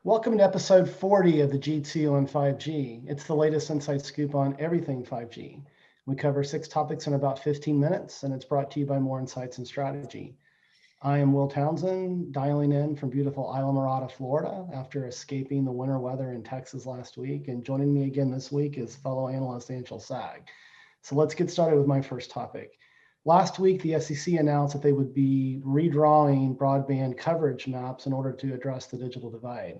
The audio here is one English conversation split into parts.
Welcome to episode 40 of the G2 on 5G. It's the latest inside scoop on everything 5G. We cover 6 topics in about 15 minutes, and it's brought to you by More Insights and Strategy. I am Will Townsend, dialing in from beautiful Islamorada, Florida, after escaping the winter weather in Texas last week. And joining me again this week is fellow analyst Anshel Sag. So let's get started with my first topic. Last week, the SEC announced that they would be redrawing broadband coverage maps in order to address the digital divide.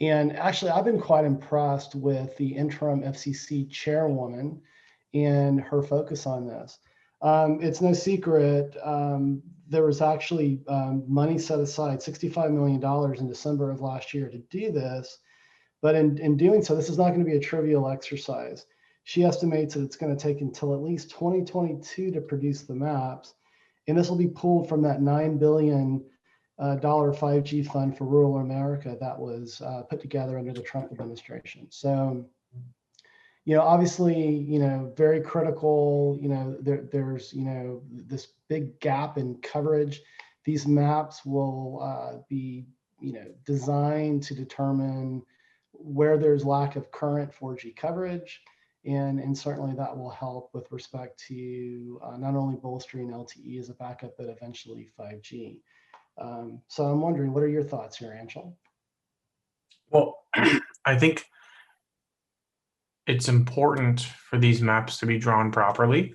And actually, I've been quite impressed with the interim FCC chairwoman and her focus on this. It's no secret, there was actually money set aside, $65 million in December of last year to do this. But in doing so, this is not going to be a trivial exercise. She estimates that it's going to take until at least 2022 to produce the maps. And this will be pulled from that $9 billion 5G fund for rural America that was put together under the Trump administration. So, obviously, very critical, there's, this big gap in coverage. These maps will be, designed to determine where there's lack of current 4G coverage. And certainly that will help with respect to not only bolstering LTE as a backup, but eventually 5G. So I'm wondering, what are your thoughts here, Anshel? Well, I think it's important for these maps to be drawn properly.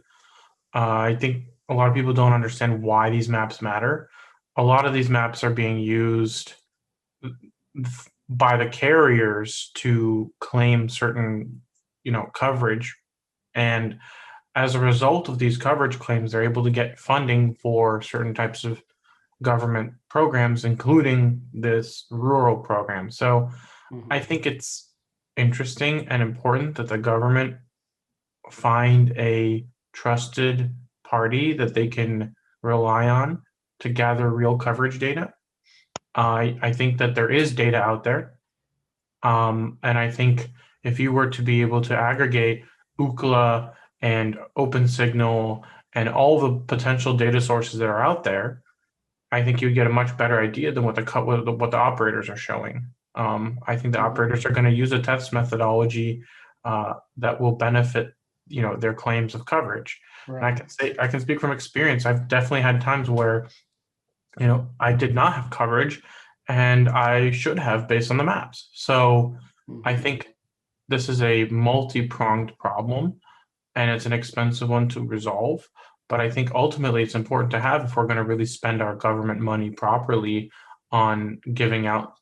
I think a lot of people don't understand why these maps matter. A lot of these maps are being used by the carriers to claim certain, coverage. And as a result of these coverage claims, they're able to get funding for certain types of government programs, including this rural program. So I think it's interesting and important that the government find a trusted party that they can rely on to gather real coverage data. I think that there is data out there. And I think if you were to be able to aggregate Ookla and OpenSignal and all the potential data sources that are out there, I think you get a much better idea than what the operators are showing. I think the operators are going to use a test methodology that will benefit, their claims of coverage. Right. And I can speak from experience. I've definitely had times where, I did not have coverage, and I should have based on the maps. So I think this is a multi-pronged problem, and it's an expensive one to resolve. But I think ultimately it's important to have if we're going to really spend our government money properly on giving out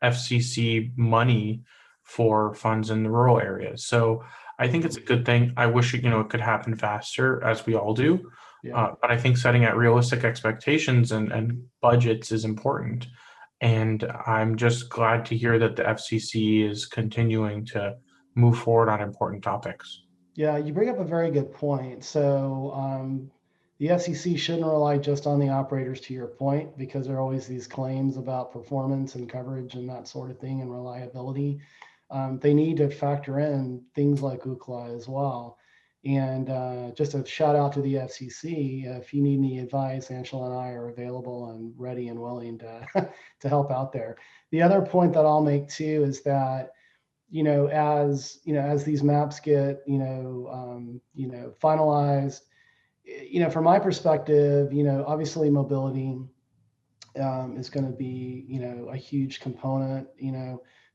FCC money for funds in the rural areas. So I think it's a good thing. I wish it could happen faster, as we all do. Yeah. But I think setting at realistic expectations and budgets is important. And I'm just glad to hear that the FCC is continuing to move forward on important topics. Yeah, you bring up a very good point. So the FCC shouldn't rely just on the operators, to your point, because there are always these claims about performance and coverage and that sort of thing and reliability. They need to factor in things like Ookla as well. And just a shout out to the FCC. If you need any advice, Anshel and I are available and ready and willing to to help out there. The other point that I'll make too is that as these maps get finalized, from my perspective, obviously mobility is going to be a huge component.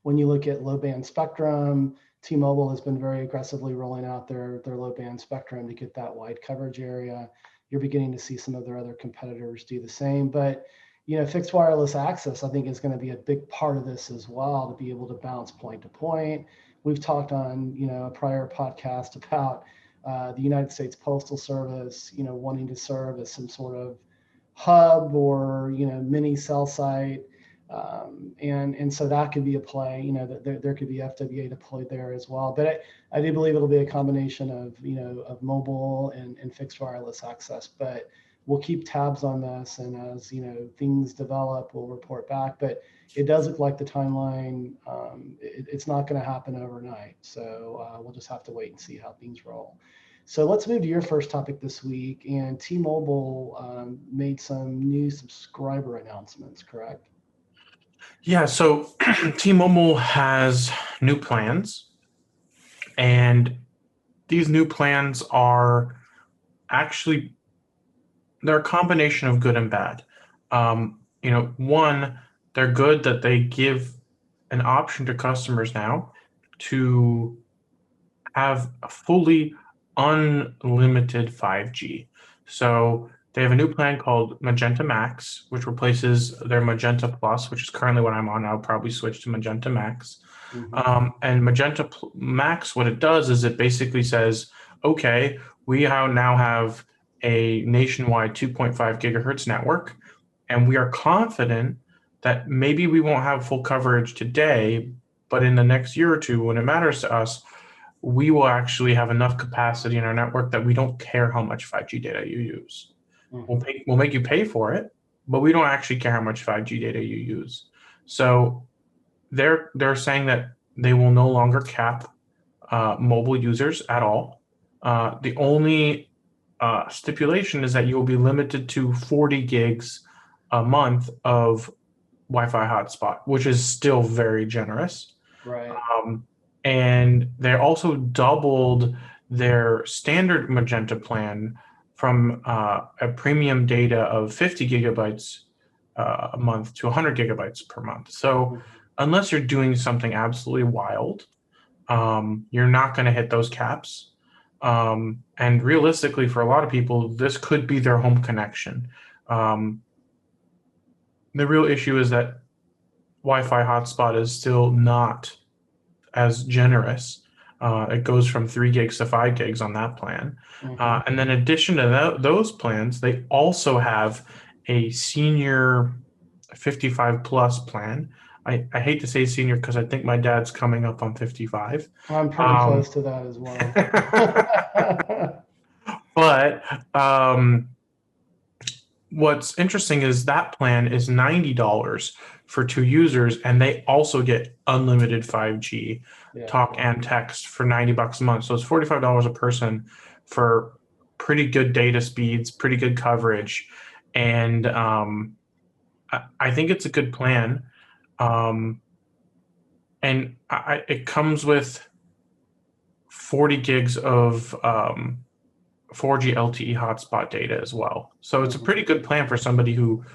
When you look at low band spectrum, T-Mobile has been very aggressively rolling out their low band spectrum to get that wide coverage area. You're beginning to see some of their other competitors do the same, but fixed wireless access, I think, is going to be a big part of this as well, to be able to bounce point to point. We've talked on, a prior podcast about the United States Postal Service, wanting to serve as some sort of hub or, mini cell site. And so that could be a play, that there could be FWA deployed there as well. But I do believe it'll be a combination of, of mobile and fixed wireless access. But we'll keep tabs on this, and as things develop, we'll report back. But it does look like the timeline, it's not going to happen overnight. So we'll just have to wait and see how things roll. So let's move to your first topic this week. And T-Mobile made some new subscriber announcements, correct? Yeah, so T-Mobile has new plans, and these new plans are actually they're a combination of good and bad. One, they're good that they give an option to customers now to have a fully unlimited 5G. So they have a new plan called Magenta Max, which replaces their Magenta Plus, which is currently what I'm on. I'll probably switch to Magenta Max. And Max, what it does is it basically says, okay, now have a nationwide 2.5 gigahertz network, and we are confident that maybe we won't have full coverage today, but in the next year or two, when it matters to us, we will actually have enough capacity in our network that we don't care how much 5G data you use. We'll make you pay for it, but we don't actually care how much 5G data you use. So they're saying that they will no longer cap mobile users at all. The only stipulation is that you will be limited to 40 gigs a month of Wi-Fi hotspot, which is still very generous. Right. And they also doubled their standard Magenta plan from a premium data of 50 gigabytes a month to 100 gigabytes per month. So unless you're doing something absolutely wild, you're not going to hit those caps. And realistically, for a lot of people, this could be their home connection. The real issue is that Wi-Fi hotspot is still not as generous. It goes from 3 gigs to 5 gigs on that plan. And then in addition to those plans, they also have a senior 55 plus plan. I hate to say senior because I think my dad's coming up on 55. I'm pretty close to that as well. But what's interesting is that plan is $90 for 2 users, and they also get unlimited 5G talk and text for $90 a month. So it's $45 a person for pretty good data speeds, pretty good coverage, and I think it's a good plan. And it comes with 40 gigs of 4G LTE hotspot data as well. So it's a pretty good plan for somebody who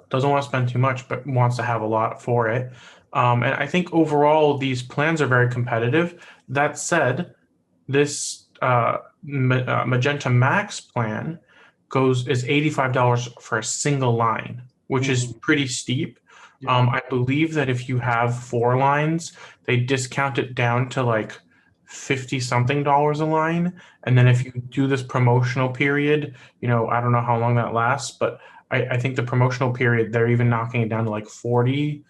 doesn't want to spend too much but wants to have a lot for it. And I think overall these plans are very competitive. That said, this Magenta Max plan is $85 for a single line, which is pretty steep. I believe that if you have 4 lines, they discount it down to like 50 something dollars a line. And then if you do this promotional period, I don't know how long that lasts, but I think the promotional period, they're even knocking it down to like $43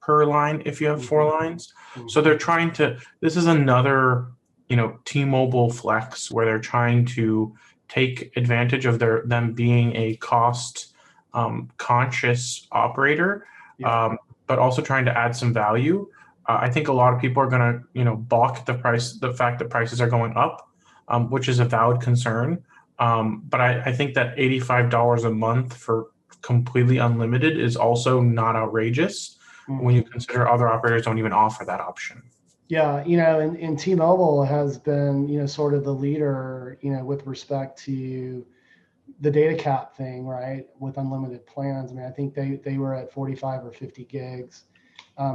per line if you have 4 lines. So they're trying to, this is another, T-Mobile flex where they're trying to take advantage of them being a cost conscious operator, but also trying to add some value. I think a lot of people are going to, balk at the fact that prices are going up, which is a valid concern. But I think that $85 a month for completely unlimited is also not outrageous when you consider other operators don't even offer that option. Yeah, and T-Mobile has been, sort of the leader, with respect to the data cap thing, right? With unlimited plans. I mean, I think they were at 45 or 50 gigs.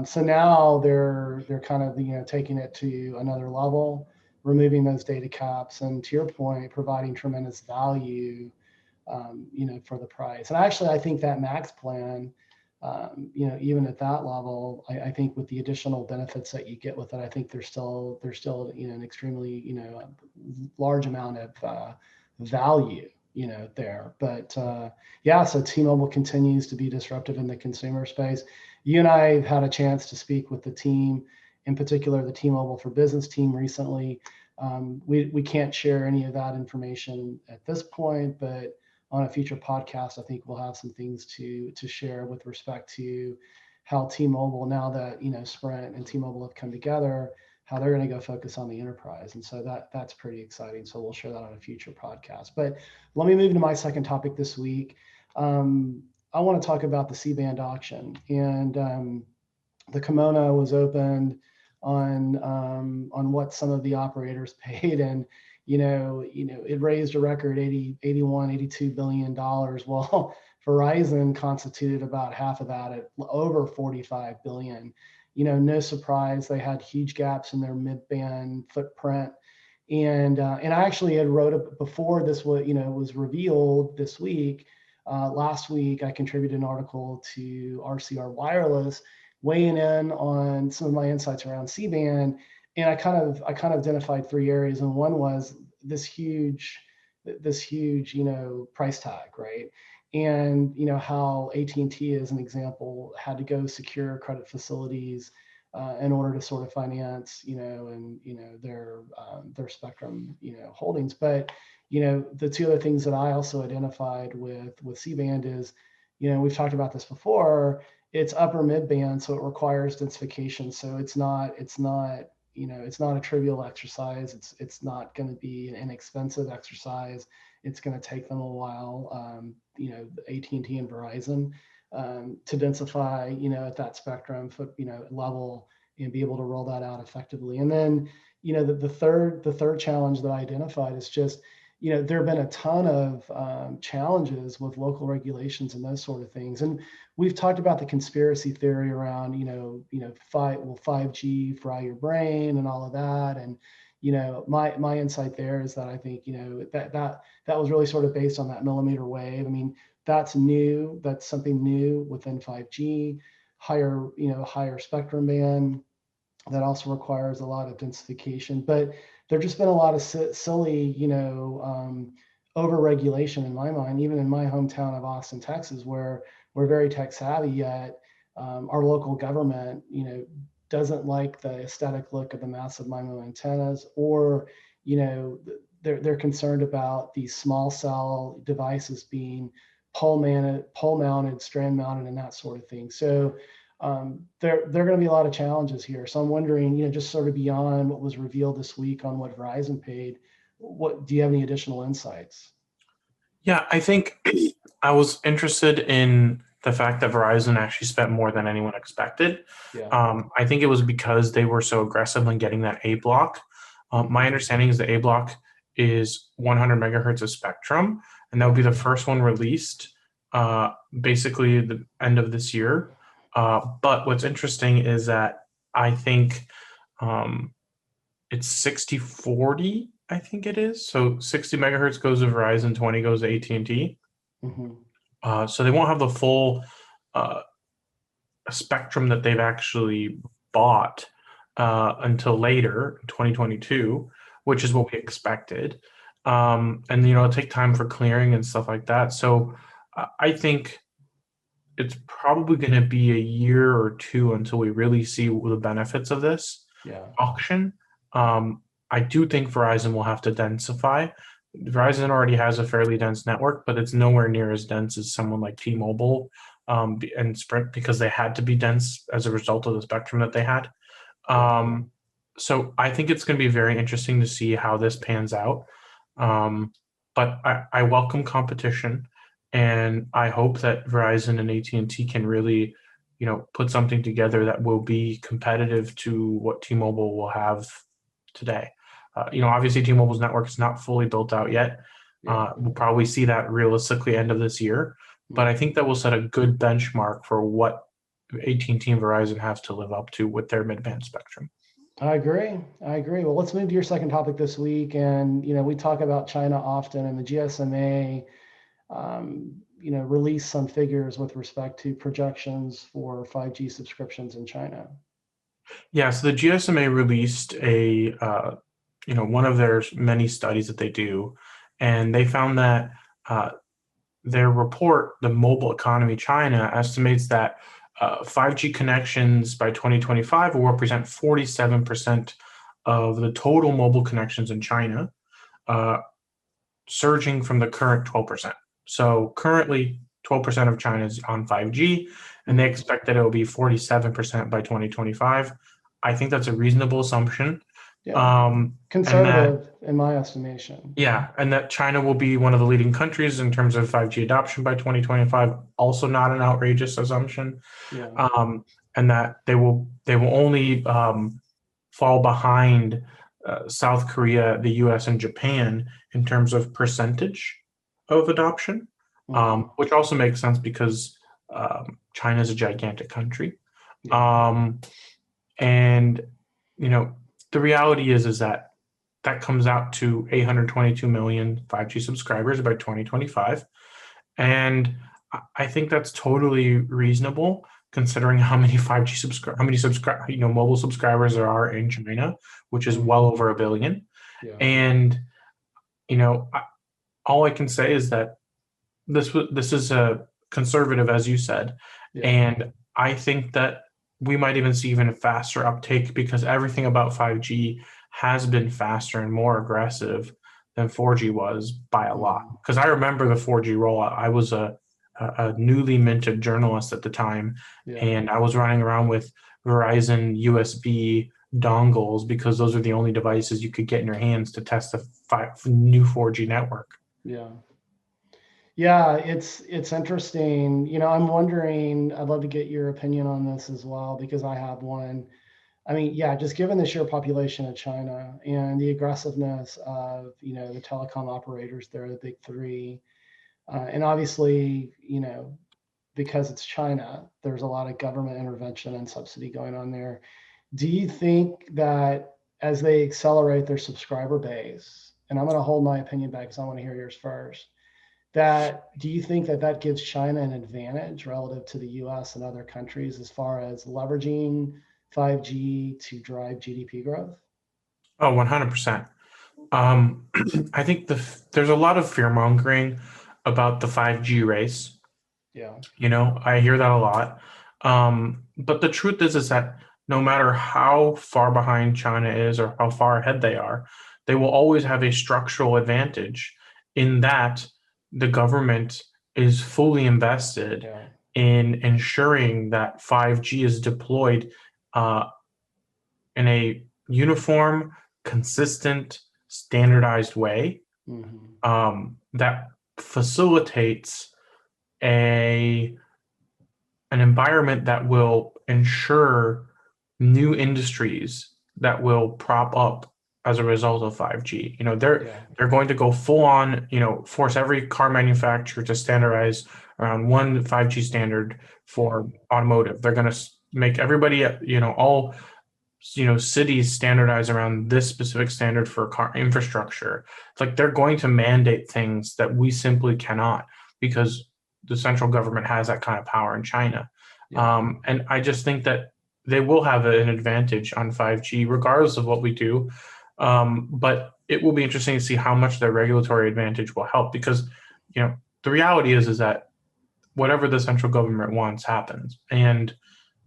So now they're kind of, taking it to another level, removing those data caps, and to your point, providing tremendous value, for the price. And actually, I think that Max plan, even at that level, I think with the additional benefits that you get with it, I think there's still, an extremely, large amount of value, there. But so T-Mobile continues to be disruptive in the consumer space. You and I have had a chance to speak with the team, in particular the T-Mobile for Business team recently. We can't share any of that information at this point, but on a future podcast, I think we'll have some things to share with respect to how T-Mobile, now that Sprint and T-Mobile have come together, how they're going to go focus on the enterprise. And so that's pretty exciting. So we'll share that on a future podcast. But let me move to my second topic this week. I want to talk about the C-band auction. And the kimono was opened on what some of the operators paid, and it raised a record 80, 81, 82 billion dollars. Well, Verizon constituted about half of that at over 45 billion. No surprise, they had huge gaps in their mid-band footprint. And I actually had wrote it before this was revealed this week. Last week, I contributed an article to RCR Wireless, weighing in on some of my insights around C-band, and I kind of identified three areas, and one was this huge price tag, right? And how AT&T, as an example, had to go secure credit facilities in order to sort of finance their spectrum holdings. But the two other things that I also identified with C-band is, we've talked about this before, it's upper mid-band, so it requires densification. So it's not a trivial exercise. It's not going to be an inexpensive exercise. It's going to take them a while, AT&T and Verizon, to densify, at that spectrum level, and be able to roll that out effectively. And then, the third challenge that I identified is just, there have been a ton of challenges with local regulations and those sort of things. And we've talked about the conspiracy theory around, 5G fry your brain and all of that. And, my insight there is that I think, that was really sort of based on that millimeter wave. I mean, that's new. That's something new within 5G, higher spectrum band. That also requires a lot of densification. But there's just been a lot of silly, over-regulation in my mind, even in my hometown of Austin, Texas, where we're very tech savvy, yet our local government, doesn't like the aesthetic look of the massive MIMO antennas, or, they're concerned about these small cell devices being pole mounted, strand mounted, and that sort of thing. So there are going to be a lot of challenges here. So I'm wondering, just sort of beyond what was revealed this week on what Verizon paid, what do you have any additional insights? Yeah, I think I was interested in the fact that Verizon actually spent more than anyone expected. Yeah. I think it was because they were so aggressive in getting that A block. My understanding is the A block is 100 megahertz of spectrum, and that would be the first one released basically the end of this year. But what's interesting is that I think it's 60/40, I think it is. So 60 megahertz goes to Verizon, 20 goes to AT&T. Mm-hmm. So they won't have the full spectrum that they've actually bought until later, 2022, which is what we expected. And, it'll take time for clearing and stuff like that. So I think it's probably going to be a year or two until we really see the benefits of this auction. I do think Verizon will have to densify. Verizon already has a fairly dense network, but it's nowhere near as dense as someone like T-Mobile and Sprint, because they had to be dense as a result of the spectrum that they had. So I think it's going to be very interesting to see how this pans out. But I welcome competition, and I hope that Verizon and AT&T can really, put something together that will be competitive to what T-Mobile will have today. Obviously T-Mobile's network is not fully built out yet. We'll probably see that realistically end of this year, but I think that will set a good benchmark for what AT&T and Verizon have to live up to with their mid-band spectrum. I agree. Well, let's move to your second topic this week. And, we talk about China often, and the GSMA, released some figures with respect to projections for 5G subscriptions in China. Yeah, so the GSMA released a, one of their many studies that they do, and they found that their report, the Mobile Economy China, estimates that 5G connections by 2025 will represent 47% of the total mobile connections in China, surging from the current 12%. So currently 12% of China is on 5G, and they expect that it will be 47% by 2025. I think that's a reasonable assumption. Yeah. And that, Conservative in my estimation. yeah, and that China will be one of the leading countries in terms of 5G adoption by 2025. Also, not an outrageous assumption. Yeah. And that they will only fall behind South Korea, the U.S., and Japan in terms of percentage of adoption, which also makes sense because China is a gigantic country. Yeah. And the reality is that comes out to 822 million 5G subscribers by 2025. And I think that's totally reasonable considering how many 5G mobile subscribers there are in China, which is well over 1 billion. Yeah. And all I can say is that this is a conservative, as you said, and I think that we might even see even a faster uptake because everything about 5G has been faster and more aggressive than 4G was by a lot. Because I remember the 4G rollout. I was a newly minted journalist at the time, and I was running around with Verizon USB dongles because those are the only devices you could get in your hands to test the new 4G network. Yeah, it's interesting. I'm wondering, I'd love to get your opinion on this as well, because I have one. I mean, yeah, just given the sheer population of China and the aggressiveness of, the telecom operators, they're the big three. And obviously, because it's China, there's a lot of government intervention and subsidy going on there. Do you think that as they accelerate their subscriber base, and I'm going to hold my opinion back because I want to hear yours first, do you think that gives China an advantage relative to the US and other countries as far as leveraging 5G to drive GDP growth? Oh, 100%. I think there's a lot of fear mongering about the 5G race. Yeah. I hear that a lot. But the truth is that no matter how far behind China is or how far ahead they will always have a structural advantage in that the government is fully invested in ensuring that 5G is deployed in a uniform, consistent, standardized way that facilitates an environment that will ensure new industries that will prop up as a result of 5G. They're going to go full on, force every car manufacturer to standardize around one 5G standard for automotive. They're going to make everybody, all cities standardize around this specific standard for car infrastructure. It's like they're going to mandate things that we simply cannot because the central government has that kind of power in China. And I just think that they will have an advantage on 5G regardless of what we do. But it will be interesting to see how much their regulatory advantage will help because, the reality is that whatever the central government wants happens. And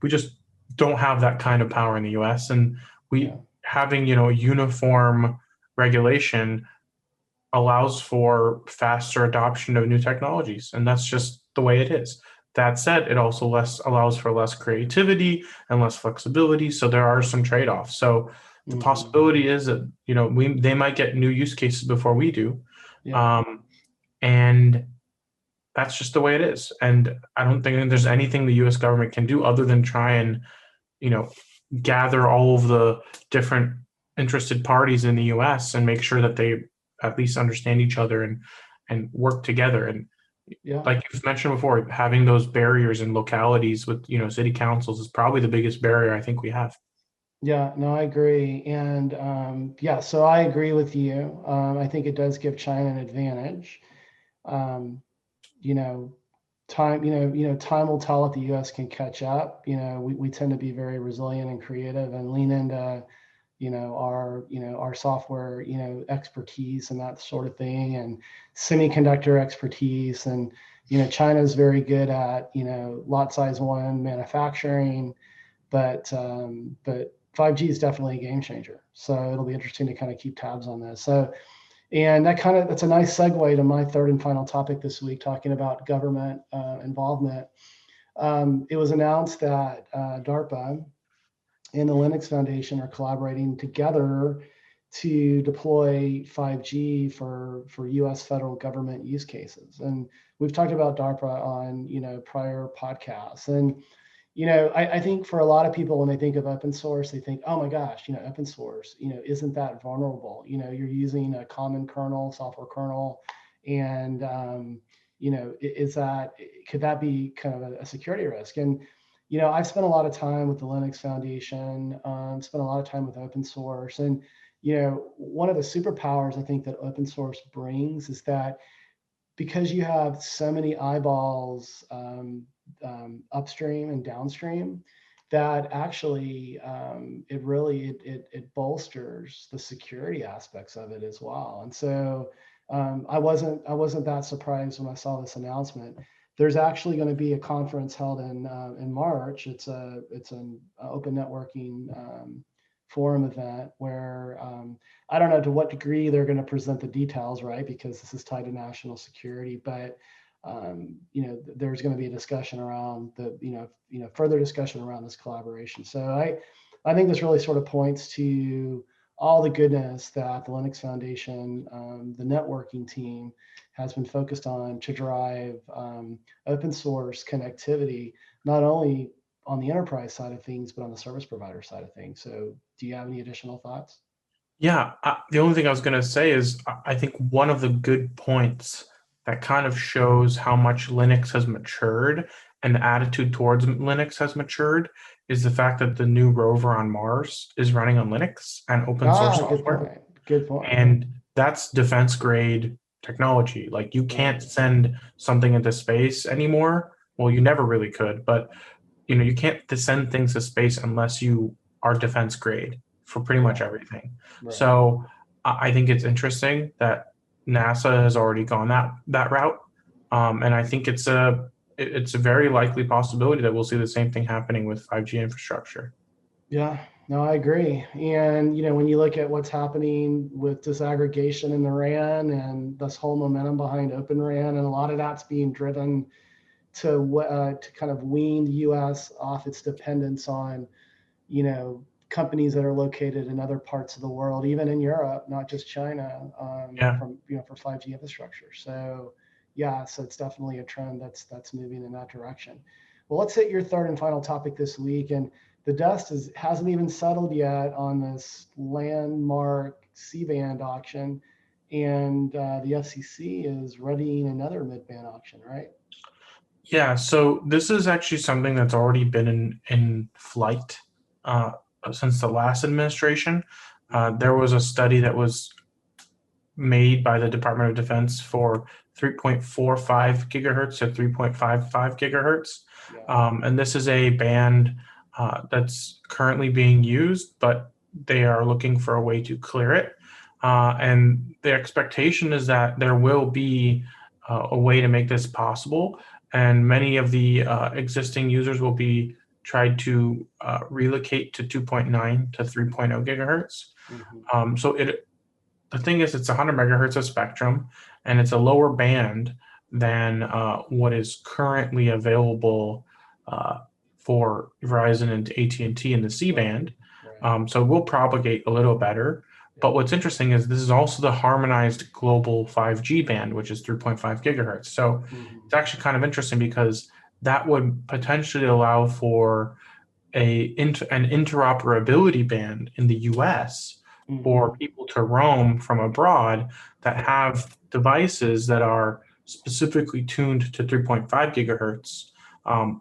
we just don't have that kind of power in the US. And having, a uniform regulation allows for faster adoption of new technologies. And that's just the way it is. That said, it also allows for less creativity and less flexibility. So there are some trade-offs. So the possibility is that, they might get new use cases before we do. And that's just the way it is. And I don't think there's anything the US government can do other than try and, gather all of the different interested parties in the US and make sure that they at least understand each other and work together. And like you've mentioned before, having those barriers in localities with, city councils is probably the biggest barrier I think we have. Yeah, no, I agree. And so I agree with you. I think it does give China an advantage. Time will tell if the U.S. can catch up. We tend to be very resilient and creative and lean into, our software, expertise and that sort of thing, and semiconductor expertise. And, China's very good at, lot size one manufacturing, but 5G is definitely a game changer. So it'll be interesting to kind of keep tabs on this. And that's a nice segue to my third and final topic this week, talking about government involvement. It was announced that DARPA and the Linux Foundation are collaborating together to deploy 5G for U.S. federal government use cases. And we've talked about DARPA on prior podcasts. And I think for a lot of people, when they think of open source, they think, oh my gosh, open source, isn't that vulnerable? You're using a common kernel, software kernel, and could that be kind of a security risk? And I've spent a lot of time with the Linux Foundation, spent a lot of time with open source, and one of the superpowers I think that open source brings is that because you have so many eyeballs upstream and downstream, that actually it bolsters the security aspects of it as well. And so I wasn't that surprised when I saw this announcement. There's actually going to be a conference held in March. It's an open networking forum event where I don't know to what degree they're going to present the details, right? Because this is tied to national security, but there's going to be a discussion around further discussion around this collaboration. So I think this really sort of points to all the goodness that the Linux Foundation, the networking team, has been focused on to drive open source connectivity, not only on the enterprise side of things, but on the service provider side of things. So do you have any additional thoughts? Yeah, the only thing I was going to say is I think one of the good points that kind of shows how much Linux has matured and the attitude towards Linux has matured is the fact that the new rover on Mars is running on Linux and open source software. Good point. And that's defense grade technology. Like you can't send something into space anymore. Well, you never really could, but you can't send things to space unless you are defense grade for pretty much everything. Right. So I think it's interesting that NASA has already gone that route, and I think it's a very likely possibility that we'll see the same thing happening with 5G infrastructure. Yeah, no, I agree. And when you look at what's happening with disaggregation in the RAN and this whole momentum behind Open RAN, and a lot of that's being driven to kind of wean the U.S. off its dependence on companies that are located in other parts of the world, even in Europe, not just China, for 5G infrastructure. So so it's definitely a trend that's moving in that direction. Well, let's hit your third and final topic this week, and the dust hasn't even settled yet on this landmark C-band auction, and the FCC is readying another mid-band auction, right? Yeah, so this is actually something that's already been in flight since the last administration. There was a study that was made by the Department of Defense for 3.45 gigahertz to 3.55 gigahertz. And this is a band that's currently being used, but they are looking for a way to clear it. And the expectation is that there will be a way to make this possible. And many of the existing users will be tried to relocate to 2.9 to 3.0 gigahertz. So the thing is, it's 100 megahertz of spectrum, and it's a lower band than what is currently available for Verizon and AT&T in the C-band. So it will propagate a little better. But what's interesting is this is also the harmonized global 5G band, which is 3.5 gigahertz. So it's actually kind of interesting because that would potentially allow for an interoperability band in the US for people to roam from abroad that have devices that are specifically tuned to 3.5 gigahertz,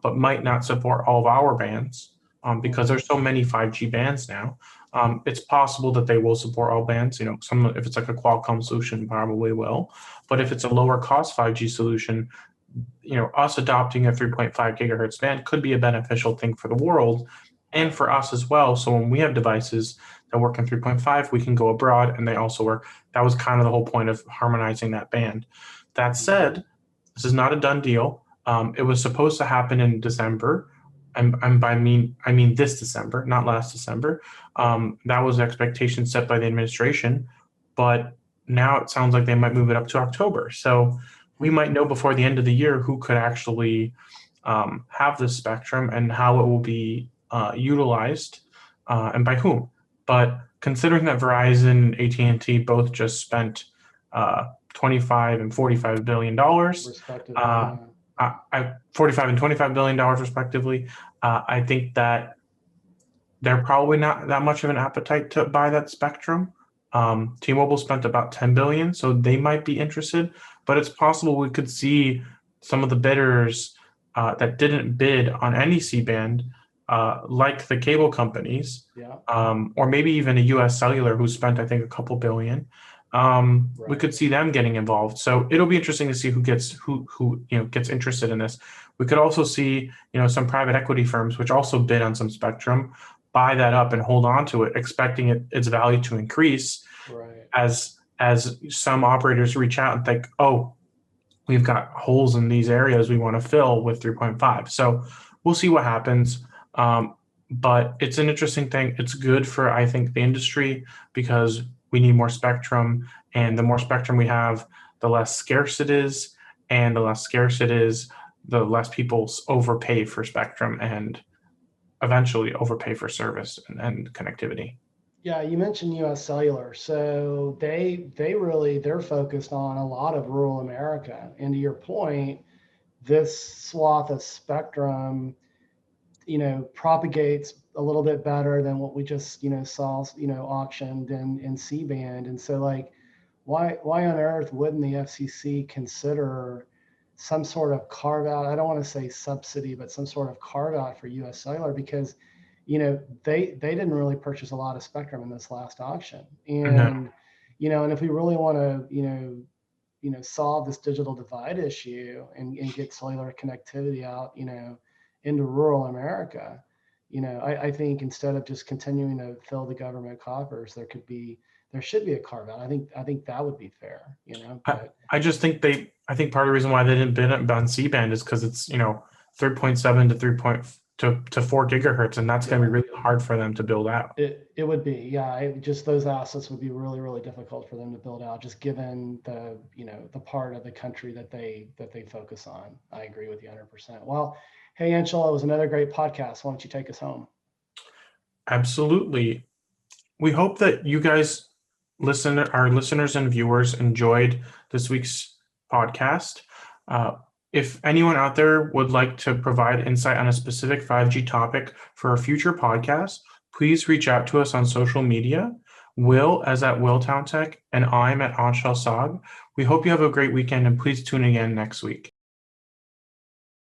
but might not support all of our bands because there's so many 5G bands now. It's possible that they will support all bands. If it's like a Qualcomm solution, probably will. But if it's a lower cost 5G solution, us adopting a 3.5 gigahertz band could be a beneficial thing for the world and for us as well. So when we have devices that work in 3.5, we can go abroad and they also work. That was kind of the whole point of harmonizing that band. That said, this is not a done deal. It was supposed to happen in December. I mean this December, not last December. That was the expectation set by the administration, but now it sounds like they might move it up to October. So we might know before the end of the year who could actually have this spectrum and how it will be utilized and by whom. But considering that Verizon and AT&T both just spent 25 and $45 billion, respectively, I 45 and $25 billion respectively, I think that they're probably not that much of an appetite to buy that spectrum. T-Mobile spent about 10 billion, so they might be interested, but it's possible we could see some of the bidders that didn't bid on any C-band, like the cable companies, or maybe even a US Cellular who spent, I think, a couple billion. We could see them getting involved. So it'll be interesting to see who gets interested in this. We could also see, some private equity firms which also bid on some spectrum, buy that up and hold on to it, expecting its value to increase as some operators reach out and think, oh, we've got holes in these areas we want to fill with 3.5. So we'll see what happens. But it's an interesting thing. It's good for, I think, the industry because we need more spectrum, and the more spectrum we have, the less scarce it is, and the less scarce it is, the less people overpay for spectrum and eventually overpay for service and connectivity. Yeah, you mentioned US Cellular. So they're focused on a lot of rural America. And to your point, this swath of spectrum, propagates a little bit better than what we just, saw, auctioned in C-band. And so why on earth wouldn't the FCC consider some sort of carve out? I don't want to say subsidy, but some sort of carve out for US Cellular, because they didn't really purchase a lot of spectrum in this last auction. And and if we really want to solve this digital divide issue and get cellular connectivity out into rural America, I think instead of just continuing to fill the government coffers, there should be a carve out. I think that would be fair. But I just think I think part of the reason why they didn't bid on C-band is because it's 3.7 to 4 gigahertz, and that's going to be really hard for them to build out. It would be, just those assets would be really, really difficult for them to build out, just given the the part of the country that they focus on. I agree with you 100%. Well, hey Anshel, it was another great podcast. Why don't you take us home? Absolutely. We hope that you guys our listeners and viewers enjoyed this week's podcast. If anyone out there would like to provide insight on a specific 5G topic for a future podcast, please reach out to us on social media. Will as at Willtown Tech, and I'm at Anshel Sag. We hope you have a great weekend, and please tune in again next week.